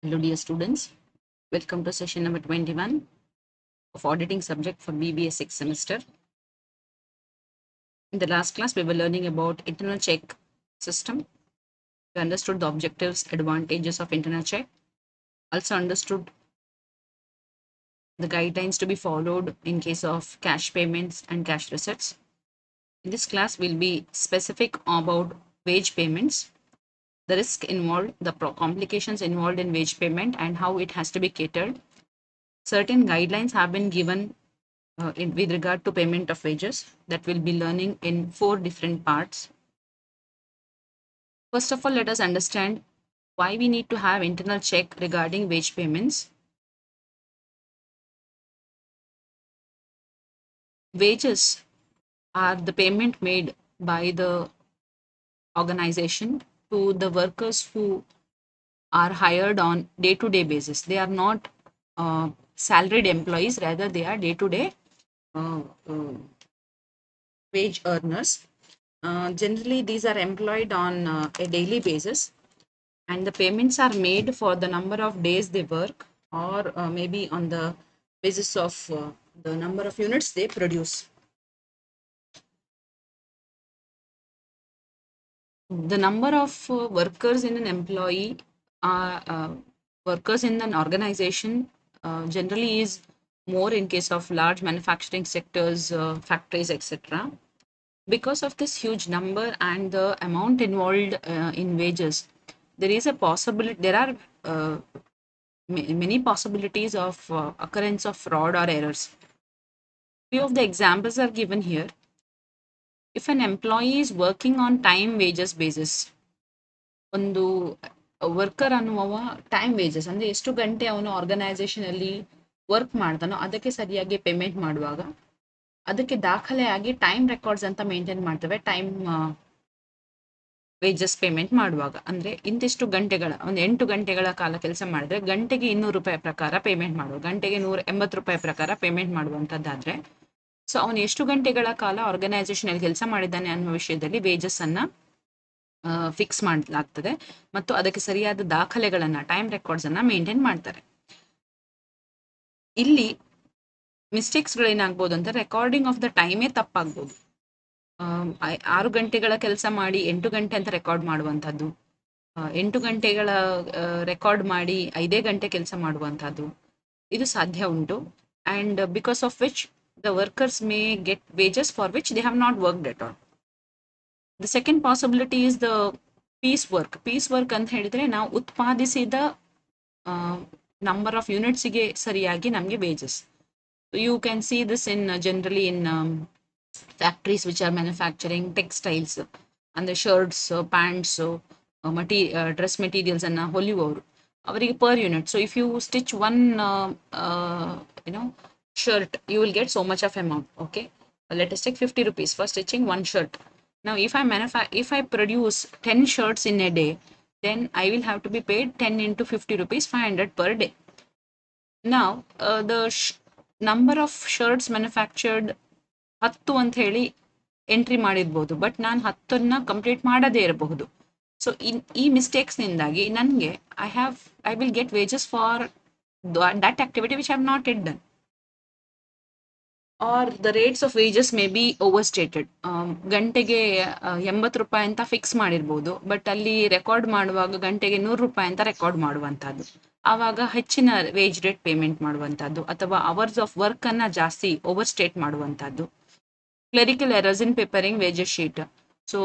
Hello dear students, welcome to session number 21 of auditing subject for BBA 6th semester. In the last class we were learning about internal check system. We understood the objectives, advantages of internal check, also understood the guidelines to be followed in case of cash payments and cash receipts. In this class we'll be specific about wage payments, the risk involved, the complications involved in wage payment and how it has to be catered. Certain guidelines have been given with regard to payment of wages that we'll be learning in 4 different parts. First of all, let us understand why we need to have internal check regarding wage payments. Wages are the payment made by the organization to the workers who are hired on day-to-day basis. They are not salaried employees, rather they are day-to-day wage earners. Generally, these are employed on a daily basis, and the payments are made for the number of days they work, or maybe on the basis of the number of units they produce. The number of workers in an employee, workers in an organization generally is more in case of large manufacturing sectors, factories, etc. Because of this huge number and the amount involved in wages, there is a possibility, there are many possibilities of occurrence of fraud or errors. Few of the examples are given here. If an employee is working on time wages basis, ಒಂದು worker ಅನ್ನುವ time wages ಅಂದ್ರೆ ಎಷ್ಟು ಗಂಟೆ ಅವನು organisation ಅಲ್ಲಿ work ಮಾಡ್ತಾನೋ ಅದಕ್ಕೆ ಸರಿಯಾಗಿ ಪೇಮೆಂಟ್ ಮಾಡುವಾಗ ಅದಕ್ಕೆ ದಾಖಲೆಯಾಗಿ ಟೈಮ್ ರೆಕಾರ್ಡ್ಸ್ ಅಂತ ಮೇಂಟೈನ್ ಮಾಡ್ತೇವೆ. ಟೈಮ್ ವೇಜಸ್ ಪೇಮೆಂಟ್ ಮಾಡುವಾಗ ಅಂದ್ರೆ ಇಂತಿಷ್ಟು ಗಂಟೆಗಳ ಒಂದು 8 ಗಂಟೆಗಳ ಕಾಲ ಕೆಲಸ ಮಾಡಿದ್ರೆ ಗಂಟೆಗೆ 200 ರೂಪಾಯಿ ಪ್ರಕಾರ ಪೇಮೆಂಟ್ ಮಾಡುವ, ಗಂಟೆಗೆ 180 ರೂಪಾಯಿ ಪ್ರಕಾರ ಪೇಮೆಂಟ್ ಮಾಡುವಂತದ್ದಾದ್ರೆ, ಸೊ ಅವನು ಎಷ್ಟು ಗಂಟೆಗಳ ಕಾಲ ಆರ್ಗನೈಸೇಷನ್ ಅಲ್ಲಿ ಕೆಲಸ ಮಾಡಿದ್ದಾನೆ ಅನ್ನುವ ವಿಷಯದಲ್ಲಿ ವೇಜಸ್ ಅನ್ನ ಫಿಕ್ಸ್ ಮಾಡಲಾಗ್ತದೆ ಮತ್ತು ಅದಕ್ಕೆ ಸರಿಯಾದ ದಾಖಲೆಗಳನ್ನ, ಟೈಮ್ ರೆಕಾರ್ಡ್ಸ್ ಅನ್ನ ಮೇಂಟೈನ್ ಮಾಡ್ತಾರೆ. ಇಲ್ಲಿ ಮಿಸ್ಟೇಕ್ಸ್ ಗಳೇನಾಗ್ಬೋದು ಅಂತ, ರೆಕಾರ್ಡಿಂಗ್ ಆಫ್ ದ ಟೈಮೇ ತಪ್ಪಾಗ್ಬೋದು. 6 ಗಂಟೆಗಳ ಕೆಲಸ ಮಾಡಿ 8 ಗಂಟೆ ಅಂತ ರೆಕಾರ್ಡ್ ಮಾಡುವಂಥದ್ದು, 8 ಗಂಟೆಗಳ ರೆಕಾರ್ಡ್ ಮಾಡಿ 5 ಗಂಟೆ ಕೆಲಸ ಮಾಡುವಂಥದ್ದು, ಇದು ಸಾಧ್ಯ ಉಂಟು. And because of which the workers may get wages for which they have not worked at all. The second possibility is the piece work. Piece work ಅಂತ ಹೇಳಿದ್ರೆ ನಾವು ಉತ್ಪಾದಿಸಿದ ನಂಬರ್ ಆಫ್ ಯೂನಿಟ್ಸ್ಗೆ ಸರಿಯಾಗಿ ನಮಗೆ wages. You can see this in generally in factories which are manufacturing textiles, and the shirts, pants, dress materials and ಹೊಲಿಯುವವರು ಅವರಿಗೆ per unit. So if you stitch one shirt, you will get so much of amount. Okay, let us take 50 rupees for stitching one shirt. Now if I produce 10 shirts in a day, then I will have to be paid 10 into 50 rupees, 500 per day. Now the number of shirts manufactured 10 ಅಂತ ಹೇಳಿ entry ಮಾಡಿರ್ಬೋದು, but ನಾನು 10 complete ಮಾಡದೇ ಇರಬಹುದು. So ಈ mistakes ನಿಂದಾಗಿ ನನಗೆ I will get wages for that activity which I have not it done, are the rates of wages may be over stated. ಗಂಟೆಗೆ 80 ರೂಪಾಯಿ ಅಂತ ಫಿಕ್ಸ್ ಮಾಡಿರ್ಬೋದು, ಬಟ್ ಅಲ್ಲಿ ರೆಕಾರ್ಡ್ ಮಾಡುವಾಗ ಗಂಟೆಗೆ 100 ರೂಪಾಯಿ ಅಂತ ರೆಕಾರ್ಡ್ ಮಾಡುವಂತಹದ್ದು, ಆವಾಗ ಹೆಚ್ಚಿನ ವೇಜ್ ರೇಟ್ ಪೇಮೆಂಟ್ ಮಾಡುವಂತಹದ್ದು, ಅಥವಾ ಅವರ್ಸ್ ಆಫ್ ವರ್ಕ್ ಅನ್ನ ಜಾಸ್ತಿ ಓವರ್ ಸ್ಟೇಟ್ ಮಾಡುವಂತಹದ್ದು. ಕ್ಲರಿಕಲ್ ಎರರ್ಸ್ ಇನ್ ಪೇಪರಿಂಗ್ ವೇಜಸ್ ಶೀಟ್. ಸೊ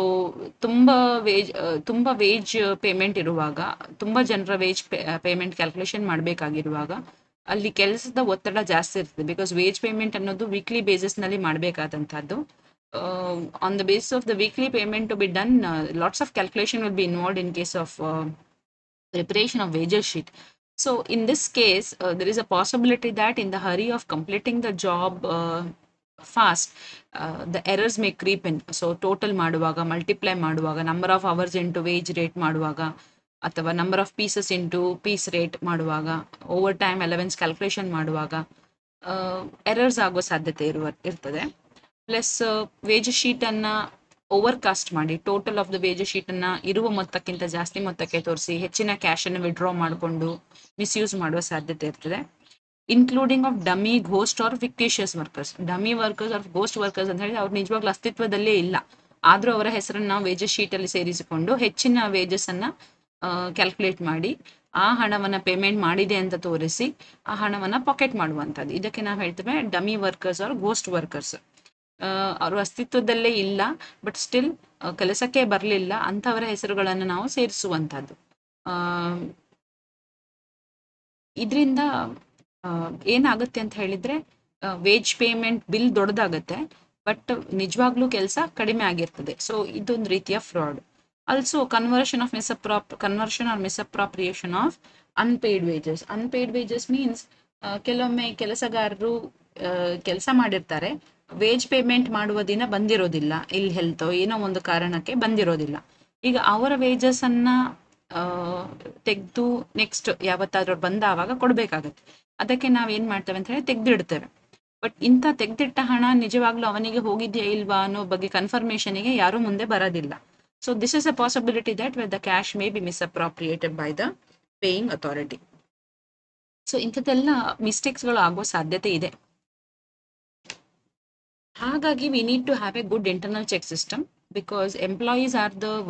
ತುಂಬ ವೇಜ್ ಪೇಮೆಂಟ್ ಇರುವಾಗ, ತುಂಬ ಜನರ ವೇಜ್ ಪೇಮೆಂಟ್ ಕ್ಯಾಲ್ಕುಲೇಷನ್ ಮಾಡಬೇಕಾಗಿರುವಾಗ ಅಲ್ಲಿ ಕೆಲಸದ ಒತ್ತಡ ಜಾಸ್ತಿ ಇರ್ತದೆ. ಬಿಕಾಸ್ ವೇಜ್ ಪೇಮೆಂಟ್ ಅನ್ನೋದು ವೀಕ್ಲಿ ಬೇಸಿಸ್ ನಲ್ಲಿ ಮಾಡಬೇಕಾದಂತಹದ್ದು. On the basis of the weekly payment to be done, lots of calculation will be involved in case of preparation of wages sheet. So in this case, there is a possibility that in the hurry of completing the job fast, the errors may creep in. So total ಮಾಡುವಾಗ, multiply ಮಾಡುವಾಗ, number of hours into wage rate ಮಾಡುವಾಗ, ಅಥವಾ number of pieces into piece rate ಮಾಡುವಾಗ, overtime allowance calculation ಮಾಡುವಾಗ errors ಆಗೋ ಸಾಧ್ಯತೆ ಇರ್ತದೆ. Plus wage sheet ಅನ್ನ ಓವರ್ಕಾಸ್ಟ್ ಮಾಡಿ ಟೋಟಲ್ ಆಫ್ ದ ವೇಜಸ್ ಶೀಟನ್ನು ಇರುವ ಮೊತ್ತಕ್ಕಿಂತ ಜಾಸ್ತಿ ಮೊತ್ತಕ್ಕೆ ತೋರಿಸಿ ಹೆಚ್ಚಿನ ಕ್ಯಾಶನ್ನು ವಿಡ್ರಾ ಮಾಡಿಕೊಂಡು ಮಿಸ್ಯೂಸ್ ಮಾಡುವ ಸಾಧ್ಯತೆ ಇರ್ತದೆ. Including of dummy, ghost or fictitious workers. Dummy workers or ghost workers ಅಂತ ಹೇಳಿ ಅವ್ರು ನಿಜವಾಗ್ಲೂ ಅಸ್ತಿತ್ವದಲ್ಲೇ ಇಲ್ಲ, ಆದರೂ ಅವರ ಹೆಸರನ್ನು ನಾವು ವೇಜಸ್ ಶೀಟಲ್ಲಿ ಸೇರಿಸಿಕೊಂಡು ಹೆಚ್ಚಿನ ವೇಜಸ್ಸನ್ನು ಕ್ಯಾಲ್ಕುಲೇಟ್ ಮಾಡಿ ಆ ಹಣವನ್ನು ಪೇಮೆಂಟ್ ಮಾಡಿದೆ ಅಂತ ತೋರಿಸಿ ಆ ಹಣವನ್ನು ಪಾಕೆಟ್ ಮಾಡುವಂಥದ್ದು. ಇದಕ್ಕೆ ನಾವು ಹೇಳ್ತೇವೆ dummy workers or ghost workers. ಅವರು ಅಸ್ತಿತ್ವದಲ್ಲೇ ಇಲ್ಲ, ಬಟ್ ಸ್ಟಿಲ್ ಕೆಲಸಕ್ಕೆ ಬರಲಿಲ್ಲ ಅಂಥವರ ಹೆಸರುಗಳನ್ನು ನಾವು ಸೇರಿಸುವಂಥದ್ದು. ಇದರಿಂದ ಏನಾಗುತ್ತೆ ಅಂತ ಹೇಳಿದ್ರೆ ವೇಜ್ ಪೇಮೆಂಟ್ ಬಿಲ್ ದೊಡ್ಡದಾಗುತ್ತೆ, ಬಟ್ ನಿಜವಾಗ್ಲೂ ಕೆಲಸ ಕಡಿಮೆ ಆಗಿರ್ತದೆ. ಸೊ ಇದೊಂದು ರೀತಿಯ fraud. Also conversion or misappropriation of unpaid wages. Unpaid wages means ಕೆಲವೊಮ್ಮೆ ಕೆಲಸಗಾರರು ಕೆಲಸ ಮಾಡಿರ್ತಾರೆ, ವೇಜ್ ಪೇಮೆಂಟ್ ಮಾಡುವ ದಿನ ಬಂದಿರೋದಿಲ್ಲ, ಇಲ್ಲಿ ಹೆಲ್ತೋ ಏನೋ ಒಂದು ಕಾರಣಕ್ಕೆ ಬಂದಿರೋದಿಲ್ಲ. ಈಗ ಅವರ ವೇಜಸ್ ಅನ್ನ ತೆಗೆದು ನೆಕ್ಸ್ಟ್ ಯಾವತ್ತಾದ್ರೂ ಬಂದಾವಾಗ ಕೊಡಬೇಕಾಗತ್ತೆ. ಅದಕ್ಕೆ ನಾವೇನ್ ಮಾಡ್ತೇವೆ ಅಂತ ಹೇಳಿ ತೆಗೆದಿಡ್ತೇವೆ. ಬಟ್ ಇಂಥ ತೆಗೆದಿಟ್ಟ ಹಣ ನಿಜವಾಗ್ಲೂ ಅವನಿಗೆ ಹೋಗಿದೆಯಾ ಇಲ್ವಾ ಅನ್ನೋ ಬಗ್ಗೆ ಕನ್ಫರ್ಮೇಷನ್ಗೆ ಯಾರೂ ಮುಂದೆ ಬರೋದಿಲ್ಲ. So this is a possibility that where the cash may be misappropriated by the paying authority. So ಇಂಥದ್ದೆಲ್ಲ ಮಿಸ್ಟೇಕ್ಸ್ಗಳು ಆಗೋ ಸಾಧ್ಯತೆ ಇದೆ. ಹಾಗಾಗಿ we need to have a good internal check system, because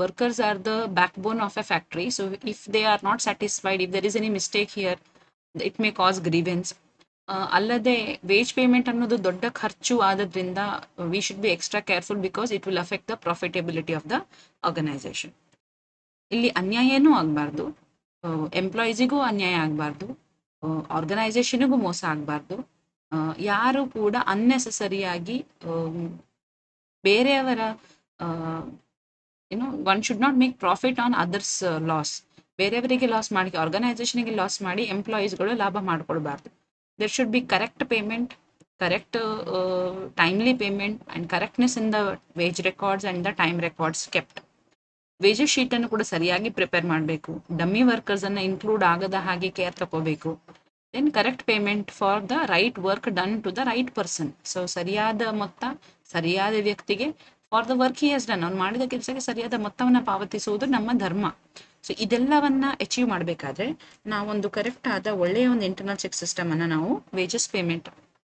workers are the backbone of a factory. So if they are not satisfied, if there is any mistake here, it may cause grievance. ಅಲ್ಲದೆ wage payment ಅನ್ನೋದು ದೊಡ್ಡ ಖರ್ಚು ಆದ್ರಿಂದ we should be extra careful because it will affect the profitability of the organisation. ಇಲ್ಲಿ ಅನ್ಯಾಯನೂ ಆಗಬಾರ್ದು, ಎಂಪ್ಲಾಯೀಸಿಗೂ ಅನ್ಯಾಯ ಆಗಬಾರ್ದು, ಆರ್ಗನೈಸೇಷನ್ಗೂ ಮೋಸ ಆಗಬಾರ್ದು. ಯಾರು ಕೂಡ ಅನ್ನೆಸೆಸರಿಯಾಗಿ ಬೇರೆಯವರ one should not make profit on others loss. ಬೇರೆಯವರಿಗೆ ಲಾಸ್ ಮಾಡಿ ಆರ್ಗನೈಸೇಷನ್ಗೆ ಲಾಸ್ ಮಾಡಿ ಎಂಪ್ಲಾಯೀಸ್ಗಳು ಲಾಭ ಮಾಡ್ಕೊಳ್ಬಾರ್ದು. There should be correct payment, correct timely payment and correctness in the wage records and the time records kept. Wages ಶೀಟನ್ನು ಕೂಡ ಸರಿಯಾಗಿ ಪ್ರಿಪೇರ್ ಮಾಡಬೇಕು. ಡಮ್ಮಿ ವರ್ಕರ್ಸನ್ನು ಇನ್ಕ್ಲೂಡ್ ಆಗದ ಹಾಗೆ ಕೇರ್ ತಗೋಬೇಕು. Then correct payment for the right work done to the right person. So ಸರಿಯಾದ ಮೊತ್ತ ಸರಿಯಾದ ವ್ಯಕ್ತಿಗೆ for the work he has done, ಅವ್ನು ಮಾಡಿದ ಕೆಲಸಕ್ಕೆ ಸರಿಯಾದ ಮೊತ್ತವನ್ನು ಪಾವತಿಸುವುದು ನಮ್ಮ ಧರ್ಮ. ಸೊ ಇದೆಲ್ಲವನ್ನ ಅಚೀವ್ ಮಾಡಬೇಕಾದ್ರೆ ನಾವೊಂದು ಕರೆಕ್ಟ್ ಆದ ಒಳ್ಳೆಯ ಒಂದು ಇಂಟರ್ನಲ್ ಚೆಕ್ ಸಿಸ್ಟಮ್ ಅನ್ನು ನಾವು ವೇಜಸ್ ಪೇಮೆಂಟ್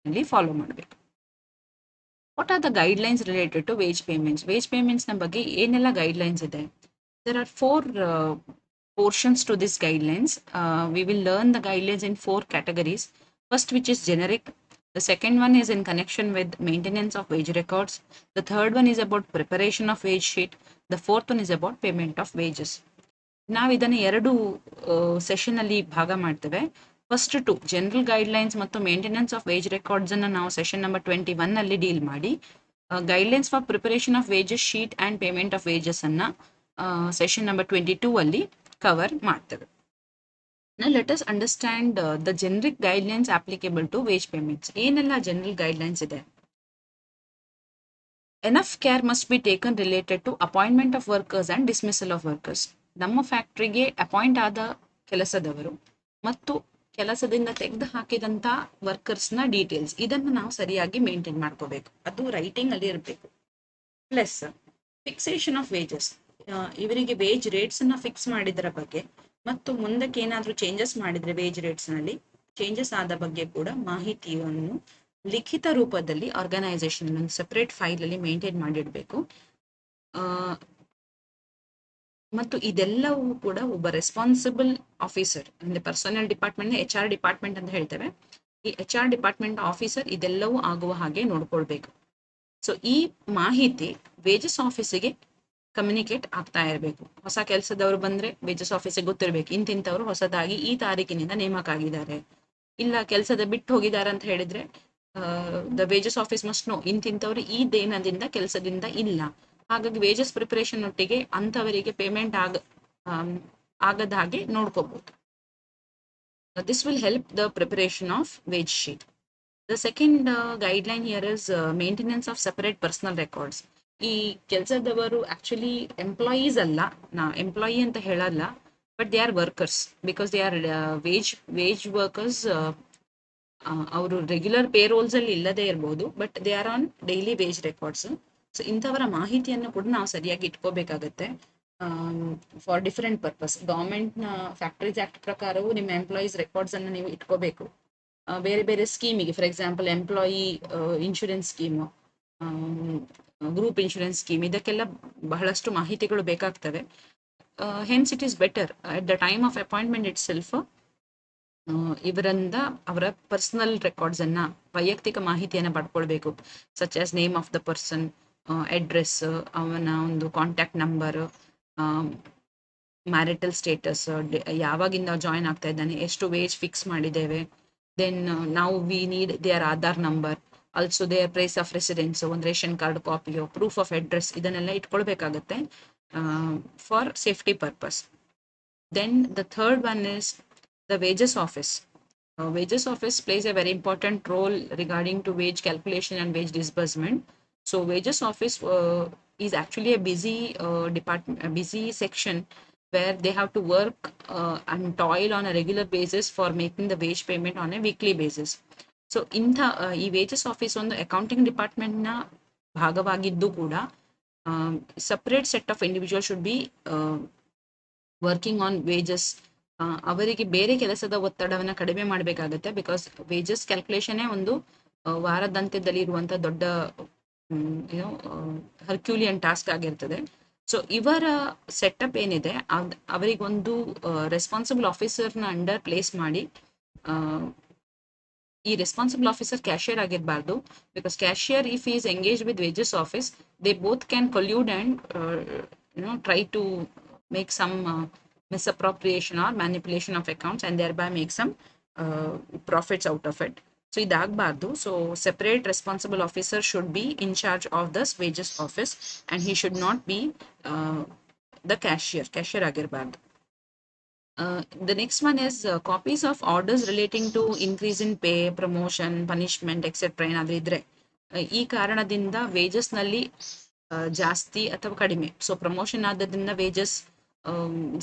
ಅಲ್ಲಿ ಫಾಲೋ ಮಾಡಬೇಕು. What are the guidelines related to wage payments? Wage ಪೇಮೆಂಟ್ಸ್ನ ಬಗ್ಗೆ ಏನೆಲ್ಲ ಗೈಡ್ಲೈನ್ಸ್ ಇದೆ? There are 4 portions to this guidelines. We will learn the guidelines in 4 categories. First, which is generic. The second one is in connection with maintenance of wage records. The third one is about preparation of wage sheet. The fourth one is about payment of wages. ನಾವು ಇದನ್ನು 2 session ಅಲ್ಲಿ ಭಾಗ ಮಾಡ್ತೇವೆ. First 2 general guidelines ಮತ್ತು maintenance of wage records ಅನ್ನು ನಾವು session number 21 ಅಲ್ಲಿ deal ಮಾಡಿ, guidelines for preparation of wages sheet and payment of wages ಅನ್ನ ಸೆಷನ್ ನಂಬರ್ 22 ಅಲ್ಲಿ ಕವರ್ ಮಾಡ್ತೇವೆ. Now let us understand the generic guidelines applicable to wage payments. ಏನೆಲ್ಲ general guidelines ಇದೆ? Enough care must be taken related to appointment of workers and dismissal of workers. ನಮ್ಮ ಫ್ಯಾಕ್ಟ್ರಿಗೆ appoint ಆದ ಕೆಲಸದವರು ಮತ್ತು ಕೆಲಸದಿಂದ ತೆಗೆದು ಹಾಕಿದಂಥ ವರ್ಕರ್ಸ್ನ ಡೀಟೇಲ್ಸ್ ಇದನ್ನು ನಾವು ಸರಿಯಾಗಿ ಮೇಂಟೈನ್ ಮಾಡ್ಕೋಬೇಕು. ಅದು ರೈಟಿಂಗ್ ಅಲ್ಲಿ ಇರಬೇಕು. ಪ್ಲಸ್ ಫಿಕ್ಸೇಷನ್ ಆಫ್ ವೇಜಸ್, ಇವರಿಗೆ ವೇಜ್ ರೇಟ್ಸ್ ಅನ್ನ ಫಿಕ್ಸ್ ಮಾಡಿದರ ಬಗ್ಗೆ ಮತ್ತು ಮುಂದಕ್ಕೆ ಏನಾದರೂ ಚೇಂಜಸ್ ಮಾಡಿದ್ರೆ ವೇಜ್ ರೇಟ್ಸ್ ನಲ್ಲಿ ಚೇಂಜಸ್ ಆದ ಬಗ್ಗೆ ಕೂಡ ಮಾಹಿತಿಯನ್ನು ಲಿಖಿತ ರೂಪದಲ್ಲಿ ಆರ್ಗನೈಸೇಷನ್ ಒಂದು ಸೆಪರೇಟ್ ಫೈಲ್ ಅಲ್ಲಿ ಮೇಂಟೈನ್ ಮಾಡಿಡಬೇಕು. ಮತ್ತು ಇದೆಲ್ಲವೂ ಕೂಡ ಒಬ್ಬ ರೆಸ್ಪಾನ್ಸಿಬಲ್ ಆಫೀಸರ್ ಅಂದ್ರೆ ಪರ್ಸನಲ್ ಡಿಪಾರ್ಟ್ಮೆಂಟ್ HR ಡಿಪಾರ್ಟ್ಮೆಂಟ್ ಅಂತ ಹೇಳ್ತೇವೆ. ಈ HR ಡಿಪಾರ್ಟ್ಮೆಂಟ್ ಆಫೀಸರ್ ಇದೆಲ್ಲವೂ ಆಗುವ ಹಾಗೆ ನೋಡ್ಕೊಳ್ಬೇಕು. ಸೊ ಈ ಮಾಹಿತಿ ವೇಜಸ್ ಆಫೀಸಿಗೆ ಕಮ್ಯುನಿಕೇಟ್ ಆಗ್ತಾ ಇರಬೇಕು. ಹೊಸ ಕೆಲಸದವರು ಬಂದ್ರೆ ವೇಜಸ್ ಆಫೀಸಿಗೆ ಗೊತ್ತಿರಬೇಕು, ಇಂತಿಂಥವ್ರು ಹೊಸದಾಗಿ ಈ ತಾರೀಕಿನಿಂದ ನೇಮಕ ಆಗಿದ್ದಾರೆ. ಇಲ್ಲ ಕೆಲಸದ ಬಿಟ್ಟು ಹೋಗಿದ್ದಾರೆ ಅಂತ ಹೇಳಿದ್ರೆ the wages office must know ಇಂತಿಂಥವ್ರು ಈ ದಿನದಿಂದ ಕೆಲಸದಿಂದ ಇಲ್ಲ. ಹಾಗಾಗಿ ವೇಜಸ್ ಪ್ರಿಪರೇಷನ್ ಒಟ್ಟಿಗೆ ಅಂಥವರಿಗೆ ಪೇಮೆಂಟ್ ಆಗದ ಹಾಗೆ ನೋಡ್ಕೋಬಹುದು. This will help the preparation of wage sheet. The second guideline here is maintenance of separate personal records. ಈ ಕೆಲಸದವರು ಆಕ್ಚುಲಿ ಎಂಪ್ಲಾಯೀಸ್ ಅಲ್ಲ, ನಾ ಎಂಪ್ಲಾಯಿ ಅಂತ ಹೇಳಲ್ಲ, but they are workers because they are wage workers. ಅವರು ರೆಗ್ಯುಲರ್ ಪೇ ರೋಲ್ಸ್ ಅಲ್ಲಿ ಇಲ್ಲದೆ ಇರಬಹುದು, but they are on daily wage records. So ಇಂಥವರ ಮಾಹಿತಿಯನ್ನು ಕೂಡ ನಾವು ಸರಿಯಾಗಿ ಇಟ್ಕೋಬೇಕಾಗತ್ತೆ ಫಾರ್ ಡಿಫರೆಂಟ್ ಪರ್ಪಸ್. ಗೌರ್ಮೆಂಟ್ನ ಫ್ಯಾಕ್ಟರೀಸ್ ಆಕ್ಟ್ ಪ್ರಕಾರವೂ ನಿಮ್ಮ ಎಂಪ್ಲಾಯೀಸ್ ರೆಕಾರ್ಡ್ಸ್ ಅನ್ನು ನೀವು ಇಟ್ಕೋಬೇಕು. ಬೇರೆ ಬೇರೆ ಸ್ಕೀಮಿಗೆ, for example employee insurance scheme, group insurance scheme, ಇದಕ್ಕೆಲ್ಲ ಬಹಳಷ್ಟು ಮಾಹಿತಿಗಳು ಬೇಕಾಗ್ತವೆ. Hence it is better at the time of appointment itself ಇವರಿಂದ ಅವರ ಪರ್ಸನಲ್ ರೆಕಾರ್ಡ್ಸ್ ಅನ್ನ, ವೈಯಕ್ತಿಕ ಮಾಹಿತಿಯನ್ನು ಪಡ್ಕೊಳ್ಬೇಕು. Such as name of the person, address, ಅವನ ಒಂದು ಕಾಂಟ್ಯಾಕ್ಟ್ ನಂಬರ್, ಮ್ಯಾರಿಟಲ್ ಸ್ಟೇಟಸ್, ಯಾವಾಗಿಂದ ಜಾಯಿನ್ ಆಗ್ತಾ ಇದ್ದಾನೆ, ಎಷ್ಟು ವೇಜ್ ಫಿಕ್ಸ್ ಮಾಡಿದ್ದೇವೆ, ದೆನ್ ನಾವು we need their Aadhaar number, also their place of residence, ಒಂದು ರೇಷನ್ ಕಾರ್ಡ್ ಕಾಪಿಯೋ, ಪ್ರೂಫ್ ಆಫ್ ಅಡ್ರೆಸ್, ಇದನ್ನೆಲ್ಲ ಇಟ್ಕೊಳ್ಬೇಕಾಗತ್ತೆ for safety purpose. Then the third one is the wages office. Wages office plays a very important role regarding to wage calculation and wage disbursement. So wages office is actually a busy department, a busy section where they have to work and toil on a regular basis for making the wage payment on a weekly basis. So ಈ wages office ಒಂದು accounting department ನ ಭಾಗವಾಗಿದ್ದು ಕೂಡ separate set of individuals should be working on wages. ಅವರಿಗೆ ಬೇರೆ ಕೆಲಸದ ಒತ್ತಡವನ್ನು ಕಡಿಮೆ ಮಾಡಬೇಕಾಗುತ್ತೆ. ಬಿಕಾಸ್ ವೇಜಸ್ ಕ್ಯಾಲ್ಕುಲೇಷನ್ನೇ ಒಂದು ವಾರದಂತ್ಯದಲ್ಲಿ ಇರುವಂತ ದೊಡ್ಡ ಹರ್ಕ್ಯೂಲಿಯನ್ ಟಾಸ್ಕ್ ಆಗಿರ್ತದೆ. ಸೊ ಇವರ ಸೆಟಪ್ ಏನಿದೆ, ಅವರಿಗೊಂದು ರೆಸ್ಪಾನ್ಸಿಬಲ್ ಆಫೀಸರ್ನ ಅಂಡರ್ ಪ್ಲೇಸ್ ಮಾಡಿ, ಈ ರೆಸ್ಪಾನ್ಸಿಬಲ್ ಆಫೀಸರ್ ಕ್ಯಾಶಿಯರ್ ಆಗಿರಬಾರ್ದು. Because cashier if is engage with wages office, they both can collude and try to make some misappropriation or manipulation of accounts and thereby make some profits out of it. So idagbardu. So separate responsible officer should be in charge of this wages office, and he should not be the cashier agirbardu. The next one is copies of orders relating to increase in pay, promotion, punishment, etc. ಏನಾದ್ರೂ ಇದ್ರೆ ಈ ಕಾರಣದಿಂದ wages ನಲ್ಲಿ ಜಾಸ್ತಿ ಅಥವಾ ಕಡಿಮೆ, so promotion ಆದದ್ರಿಂದ wages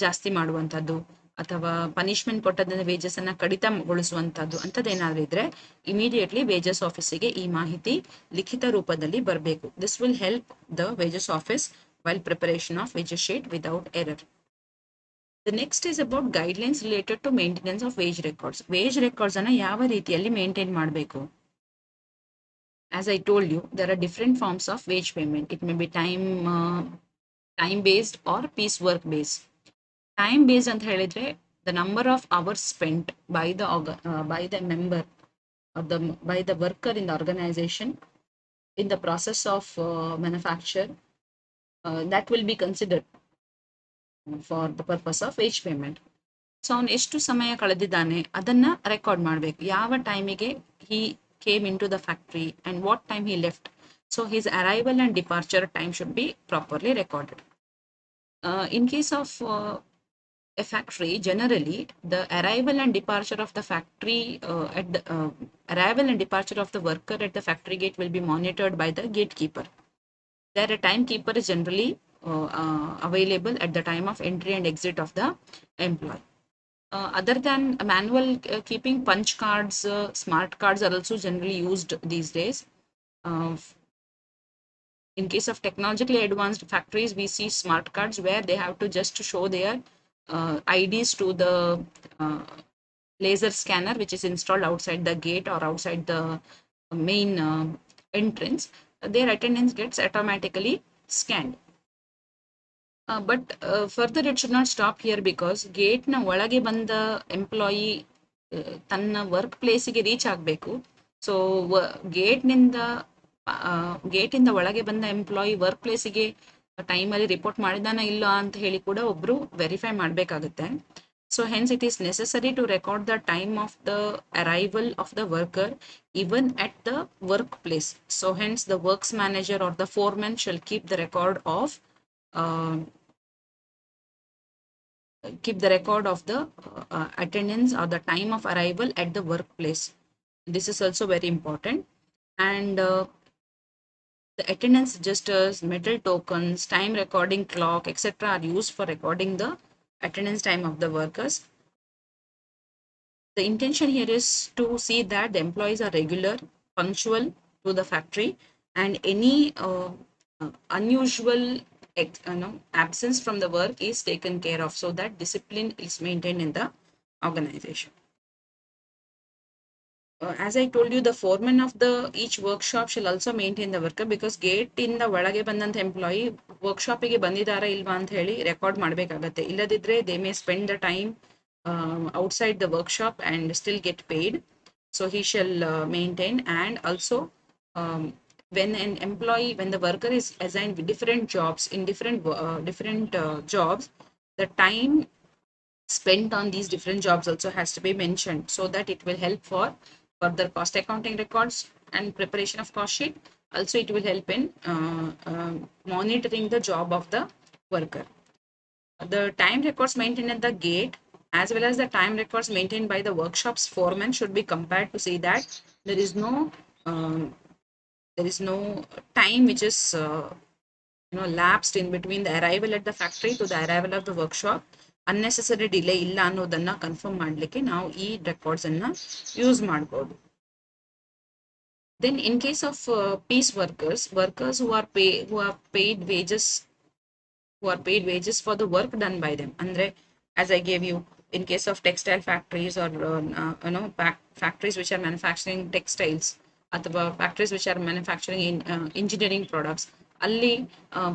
ಜಾಸ್ತಿ ಮಾಡುವಂಥದ್ದು ಅಥವಾ ಪನಿಷ್ಮೆಂಟ್ ಕೊಟ್ಟದನ್ನ ವೇಜಸ್ ಅನ್ನ ಕಡಿತಗೊಳಿಸುವಂಥದ್ದು ಅಂಥದ್ದೇನಾದ್ರೂ ಇದ್ರೆ ಇಮಿಡಿಯೇಟ್ಲಿ ವೇಜಸ್ ಆಫೀಸಿಗೆ ಈ ಮಾಹಿತಿ ಲಿಖಿತ ರೂಪದಲ್ಲಿ ಬರಬೇಕು. This will help the wages office while preparation of wages sheet without error. The next is about guidelines related to maintenance of wage records. Wage records ಅನ್ನ ಯಾವ ರೀತಿಯಲ್ಲಿ ಮೇಂಟೈನ್ ಮಾಡಬೇಕು? As I told you, there are different forms of wage payment. It may be time based or piece work based. Time based ಅಂತ ಹೇಳಿದ್ರೆ the number of hours spent by the member or by the worker in the organization in the process of manufacture, that will be considered for the purpose of wage payment. So ಅವನು ಎಷ್ಟು ಸಮಯ ಕಳೆದಿದ್ದಾನೆ ಅದನ್ನ record ಮಾಡಬೇಕು. ಯಾವ ಟೈಮಿಗೆ he came into the factory and what time he left. So his arrival and departure time should be properly recorded. In case of a factory, generally the arrival and departure of the factory arrival and departure of the worker at the factory gate will be monitored by the gatekeeper. There a timekeeper is generally available at the time of entry and exit of the employee. Other than manual keeping, punch cards, smart cards are also generally used these days. In case of technologically advanced factories, we see smart cards where they have to just show their IDs to the laser scanner which is installed outside the gate or outside the main entrance. Their attendance gets automatically scanned. But further it should not stop here, because gate na ಒಳಗೆ ಬಂದ employee ತನ್ನ work ಪ್ಲೇಸಿಗೆ reach ಆಗಬೇಕು. So ಗೇಟಿಂದ ಒಳಗೆ ಬಂದ employee work ಪ್ಲೇಸಿಗೆ ಟೈಮಲ್ಲಿ report ಮಾಡಿದಾನ ಇಲ್ಲ ಅಂತ ಹೇಳಿ ಕೂಡ ಒಬ್ರು ವೆರಿಫೈ ಮಾಡಬೇಕಾಗುತ್ತೆ. So hence it is necessary to record the time of the arrival of the worker even at the workplace. So hence the works manager or the foreman shall keep the record of the attendance or the time of arrival at the workplace. This is also very important. And the attendance registers, metal tokens, time recording clock, etc. are used for recording the attendance time of the workers. The intention here is to see that the employees are regular, punctual to the factory, and any unusual absence from the work is taken care of, so that discipline is maintained in the organization. As I told you, the foreman of the each workshop shall also maintain the worker, because gate ಇಂದ ಒಳಗೆ ಬಂದಂತ employee workshop ಗೆ ಬಂದಿದಾರಾ ಇಲ್ವಾ ಅಂತ ಹೇಳಿ record ಮಾಡಬೇಕಾಗತ್ತೆ. ಇಲ್ಲದಿದ್ರೆ they may spend the time outside the workshop and still get paid. So he shall maintain. And also, um, when an employee, when the worker is assigned with different jobs in different jobs, the time spent on these different jobs also has to be mentioned, so that it will help for further cost accounting records and preparation of cost sheet. Also, it will help in monitoring the job of the worker. The time records maintained at the gate as well as the time records maintained by the workshop's foreman should be compared to see that there is no um, time which is lapsed in between the arrival at the factory to the arrival of the workshop. Unnecessary delay ಇಲ್ಲ ಅನ್ನೋದನ್ನ confirm ಮಾಡ್ಲಿಕ್ಕೆ ನಾವು ಈ records ಅನ್ನ use ಮಾಡಬಹುದು. Then in case of piece workers who are paid wages for the work done by them, andre as I gave you, in case of textile factories or factories which are manufacturing textiles, ಅಥವಾ factories which are manufacturing engineering products, ಅಲ್ಲಿ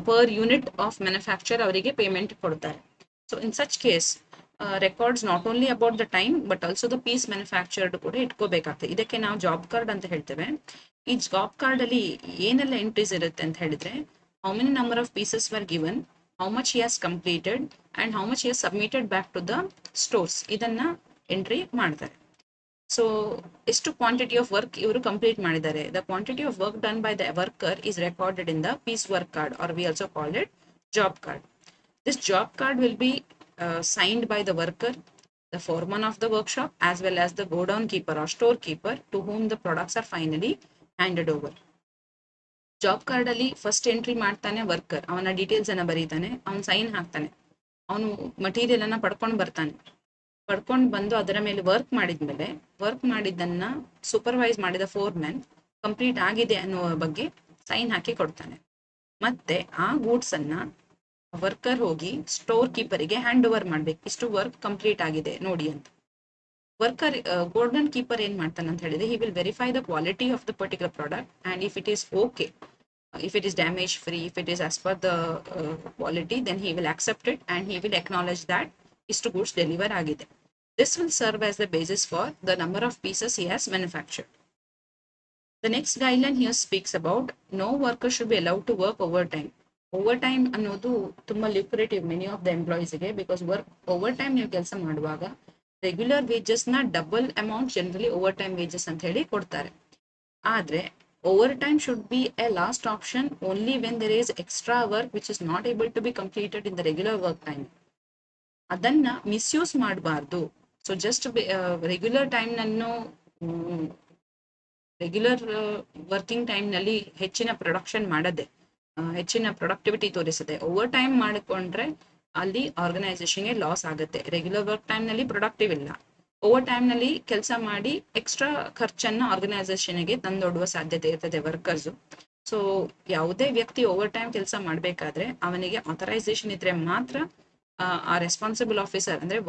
per unit of manufacture ಅವರಿಗೆ payment ಕೊಡ್ತಾರೆ. So in such case, records not only about the time but also the piece manufactured ಕೂಡ ಇಟ್ಕೋಬೇಕಾಗ್ತದೆ. ಇದಕ್ಕೆ ನಾವು job card ಅಂತ ಹೇಳ್ತೇವೆ. ಈ ಜಾಬ್ ಕಾರ್ಡ್ ಅಲ್ಲಿ ಏನೆಲ್ಲ ಎಂಟ್ರೀಸ್ ಇರುತ್ತೆ ಅಂತ ಹೇಳಿದ್ರೆ, how many number of pieces were given, how much he has completed and how much he has submitted back to the stores, ಇದನ್ನ ಎಂಟ್ರಿ ಮಾಡ್ತಾರೆ. So ಎಷ್ಟು quantity of work ಇವರು ಕಂಪ್ಲೀಟ್ ಮಾಡಿದ್ದಾರೆ, the quantity of work done by the worker is recorded in the piece work card, or we also call it job card. This job card will be signed by the worker, the foreman of the workshop, as well as the godown keeper or storekeeper to whom the products are finally handed over. Job card ಅಲ್ಲಿ first entry ಮಾಡ್ತಾನೆ worker, ಅವನ details ಅನ್ನ ಬರೀತಾನೆ, ಅವನ್ sign ಹಾಕ್ತಾನೆ, ಅವನು material ಅನ್ನ ಪಡ್ಕೊಂಡು ಬರ್ತಾನೆ. ಪಡ್ಕೊಂಡು ಬಂದು ಅದರ ಮೇಲೆ ವರ್ಕ್ ಮಾಡಿದ್ದನ್ನ ಸೂಪರ್ವೈಸ್ ಮಾಡಿದ ಫೋರ್ಮ್ಯಾನ್ ಕಂಪ್ಲೀಟ್ ಆಗಿದೆ ಅನ್ನುವ ಬಗ್ಗೆ ಸೈನ್ ಹಾಕಿ ಕೊಡ್ತಾನೆ. ಮತ್ತೆ ಆ ಗೂಡ್ಸ್ ಅನ್ನ ವರ್ಕರ್ ಹೋಗಿ ಸ್ಟೋರ್ ಕೀಪರಿಗೆ ಹ್ಯಾಂಡ್ ಓವರ್ ಮಾಡ್ಬೇಕು, ಇಷ್ಟು ವರ್ಕ್ ಕಂಪ್ಲೀಟ್ ಆಗಿದೆ ನೋಡಿ ಅಂತ. ವರ್ಕರ್ ಗೋಲ್ಡನ್ ಕೀಪರ್ ಏನ್ ಮಾಡ್ತಾನೆ ಅಂತ ಹೇಳಿದ್ರೆ, he will verify the quality of the particular product, and if it is okay, if it is damage free, if it is as per the quality, then he will accept it and he will acknowledge that istu goods deliver agide. This will serve as the basis for the number of pieces he has manufactured. The next guideline here speaks about no worker should be allowed to work overtime. Overtime ಅನ್ನೋದು ತುಂಬಾ lucrative many of the employees ಗೆ, because work overtime ನೀವು ಕೆಲಸ ಮಾಡುವಾಗ regular wages ನ double amount generally overtime wages ಅಂತ ಹೇಳಿ ಕೊಡ್ತಾರೆ. ಆದ್ರೆ overtime should be a last option only when there is extra work which is not able to be completed in the regular work time. ಅದನ್ನ misuse ಮಾಡಬಾರ್ದು. So just regular time ನನ್ನು regular working time ನಲ್ಲಿ ಹೆಚ್ಚಿನ production ಮಾಡದೆ, ಹೆಚ್ಚಿನ productivity ತೋರಿಸದೆ over time ಮಾಡಿಕೊಂಡ್ರೆ ಅಲ್ಲಿ ಆರ್ಗನೈಸೇಷನ್ಗೆ loss ಆಗುತ್ತೆ. ರೆಗ್ಯುಲರ್ ವರ್ಕ್ ಟೈಮ್ ನಲ್ಲಿ ಪ್ರೊಡಕ್ಟಿವ್ ಇಲ್ಲ, ಓವರ್ ಟೈಮ್ ನಲ್ಲಿ ಕೆಲಸ ಮಾಡಿ ಎಕ್ಸ್ಟ್ರಾ ಖರ್ಚನ್ನ ಆರ್ಗನೈಸೇಷನ್ಗೆ ತಂದೊಡ್ಡುವ ಸಾಧ್ಯತೆ ಇರ್ತದೆ ವರ್ಕರ್ಸ್. ಸೊ ಯಾವುದೇ ವ್ಯಕ್ತಿ ಓವರ್ ಟೈಮ್ ಕೆಲಸ ಮಾಡಬೇಕಾದ್ರೆ ಅವನಿಗೆ ಆಥರೈಸೇಷನ್ ಇದ್ರೆ ಮಾತ್ರ, ಆ ರೆಸ್ಪಾನ್ಸಿಬಲ್ ಆಫೀಸರ್ ಅಂದ್ರೆ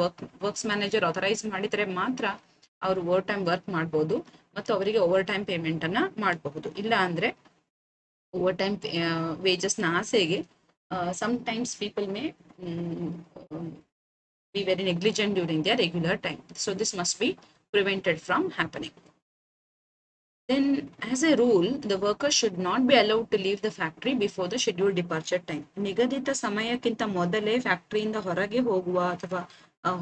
ವರ್ಕ್ಸ್ ಮ್ಯಾನೇಜರ್ ಆಥರೈಸ್ ಮಾಡಿದ್ರೆ ಮಾತ್ರ ಅವರು ಓವರ್ ಟೈಮ್ ವರ್ಕ್ ಮಾಡ್ಬೋದು ಮತ್ತು ಅವರಿಗೆ ಓವರ್ ಟೈಮ್ ಪೇಮೆಂಟ್ ಅನ್ನ ಮಾಡಬಹುದು. ಇಲ್ಲ ಅಂದ್ರೆ ಓವರ್ ಟೈಮ್ ವೇಜಸ್ ನ ಆಸೆಗೆ sometimes people may be very negligent during their regular time. So this must be prevented from happening. Then as a rule, the worker should not be allowed to leave the factory before the scheduled departure time. ನಿಗದಿತ ಸಮಯಕ್ಕಿಂತ ಮೊದಲೇ ಫ್ಯಾಕ್ಟರಿಯಿಂದ ಹೊರಗೆ ಹೋಗುವ ಅಥವಾ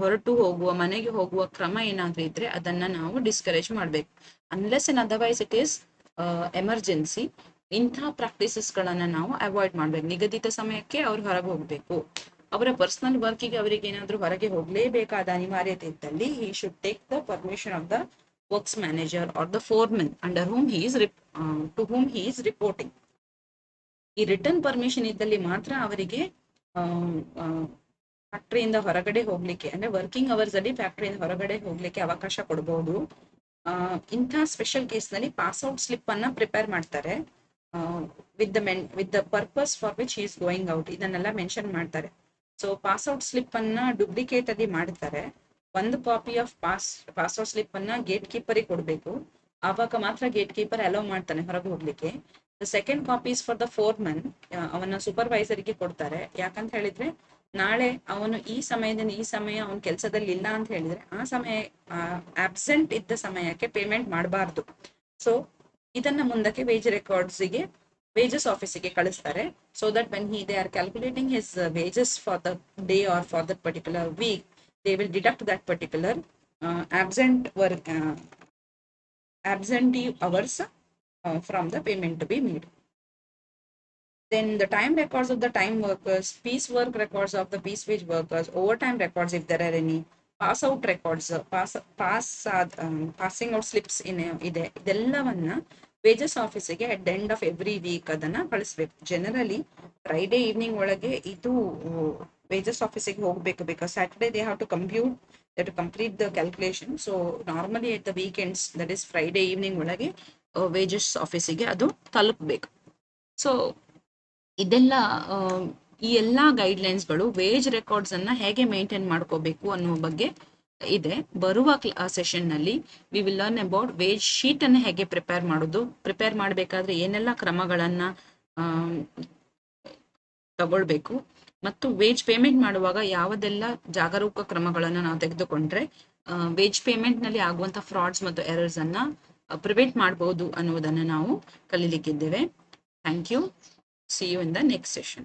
ಹೊರಟು ಹೋಗುವ, ಮನೆಗೆ ಹೋಗುವ ಕ್ರಮ ಏನಾದ್ರೂ ಇದ್ರೆ ಅದನ್ನ ನಾವು ಡಿಸ್ಕರೇಜ್ ಮಾಡ್ಬೇಕು. Unless and otherwise it is emergency, ಇಂಥ ಪ್ರಾಕ್ಟೀಸಸ್ ಗಳನ್ನ ನಾವು ಅವಾಯ್ಡ್ ಮಾಡ್ಬೇಕು. ನಿಗದಿತ ಸಮಯಕ್ಕೆ ಅವ್ರು ಹೊರಗೆ ಹೋಗ್ಬೇಕು. ಅವರ ಪರ್ಸನಲ್ ವರ್ಕಿಗೆ ಅವರಿಗೆ ಏನಾದ್ರೂ ಹೊರಗೆ ಹೋಗ್ಲೇಬೇಕಾದ ಅನಿವಾರ್ಯತೆ ಇದ್ದಲ್ಲಿ he should take the permission of the works manager or the foreman under whom he is to whom he is reporting. ಈ ರಿಟರ್ನ್ ಪರ್ಮಿಷನ್ ಇದ್ದಲ್ಲಿ ಮಾತ್ರ ಅವರಿಗೆ ಫ್ಯಾಕ್ಟರಿಯಿಂದ ಹೊರಗಡೆ ಹೋಗ್ಲಿಕ್ಕೆ, ಅಂದ್ರೆ ವರ್ಕಿಂಗ್ ಅವರ್ಸ್ ಅಲ್ಲಿ ಫ್ಯಾಕ್ಟರಿಯಿಂದ ಹೊರಗಡೆ ಹೋಗ್ಲಿಕ್ಕೆ ಅವಕಾಶ ಕೊಡಬಹುದು. ಇಂಥ ಸ್ಪೆಷಲ್ ಕೇಸ್ ನಲ್ಲಿ ಪಾಸ್ ಔಟ್ ಸ್ಲಿಪ್ ಅನ್ನ ಪ್ರಿಪೇರ್ ಮಾಡ್ತಾರೆ with the purpose for which he is going out, ಇದನ್ನೆಲ್ಲ ಮೆನ್ಷನ್ ಮಾಡ್ತಾರೆ. ಸೊ ಪಾಸ್ಔಟ್ ಸ್ಲಿಪ್ ಅನ್ನ ಡುಪ್ಲಿಕೇಟ್ ಅಲ್ಲಿ ಮಾಡ್ತಾರೆ. ಒಂದು ಕಾಪಿ ಆಫ್ ಪಾಸ್ಔಟ್ ಸ್ಲಿಪ್ ಅನ್ನ ಗೇಟ್ ಕೀಪರಿಗೆ ಕೊಡಬೇಕು, ಆವಾಗ ಮಾತ್ರ ಗೇಟ್ ಕೀಪರ್ ಅಲೋ ಮಾಡ್ತಾನೆ ಹೊರಗೆ ಹೋಗ್ಲಿಕ್ಕೆ. The second copies for the Foreman, ಅವನ ಸೂಪರ್ವೈಸರ್ಗೆ ಕೊಡ್ತಾರೆ. ಯಾಕಂತ ಹೇಳಿದ್ರೆ ನಾಳೆ ಅವನು ಈ ಸಮಯದಿಂದ ಈ ಸಮಯ ಅವನ ಕೆಲಸದಲ್ಲಿ ಇಲ್ಲ ಅಂತ ಹೇಳಿದ್ರೆ ಆ ಸಮಯ ಆಬ್ಸೆಂಟ್ ಇದ್ದ ಸಮಯಕ್ಕೆ ಪೇಮೆಂಟ್ ಮಾಡಬಾರ್ದು. ಸೊ ಇದನ್ನ ಮುಂದಕ್ಕೆ ವೇಜಸ್ ಆಫೀಸಿಗೆ ಕಳಿಸ್ತಾರೆ. So that when they are calculating his wages for the day or for that particular week, they will deduct that particular absentee hours from the payment to be made. Then the time records of the time workers, piece work records of the piece wage workers, overtime records if there are any, pass out records, passing out slips ಇದೆ, ಇದೆಲ್ಲವನ್ನ wages ಆಫೀಸಿಗೆ at end of every week ಅದನ್ನ ಕಳಿಸ್ಬೇಕು. Generally Friday evening ಒಳಗೆ ಇದು wages ಆಫೀಸಿಗೆ ಹೋಗ್ಬೇಕು. Because Saturday they have to complete the calculation. So normally at the weekends, that is Friday evening ಒಳಗೆ ವೇಜಸ್ ಆಫೀಸಿಗೆ ಅದು ತಲುಪಬೇಕು. ಸೊ ಇದೆಲ್ಲ ಈ ಎಲ್ಲ ಗೈಡ್ಲೈನ್ಸ್ಗಳು ವೇಜ್ ರೆಕಾರ್ಡ್ಸ್ ಅನ್ನ ಹೇಗೆ ಮೇಂಟೈನ್ ಮಾಡ್ಕೋಬೇಕು ಅನ್ನೋ ಬಗ್ಗೆ ಇದೆ. ಬರುವ ಸೆಷನ್ ನಲ್ಲಿ we will learn about wage sheet ಅನ್ನು ಹೇಗೆ ಪ್ರಿಪೇರ್ ಮಾಡಬೇಕಾದ್ರೆ ಏನೆಲ್ಲ ಕ್ರಮಗಳನ್ನ ತಗೊಳ್ಬೇಕು, ಮತ್ತು ವೇಜ್ ಪೇಮೆಂಟ್ ಮಾಡುವಾಗ ಯಾವುದೆಲ್ಲ ಜಾಗರೂಕ ಕ್ರಮಗಳನ್ನ ನಾವು ತೆಗೆದುಕೊಂಡ್ರೆ ವೇಜ್ ಪೇಮೆಂಟ್ ನಲ್ಲಿ ಆಗುವಂತ ಫ್ರಾಡ್ಸ್ ಮತ್ತು ಎರರ್ಸ್ ಅನ್ನ ಪ್ರಿವೆಂಟ್ ಮಾಡಬಹುದು ಅನ್ನುವುದನ್ನು ನಾವು ಕಲಿಲಿಕ್ಕಿದ್ದೇವೆ. Thank you. See you in the next session.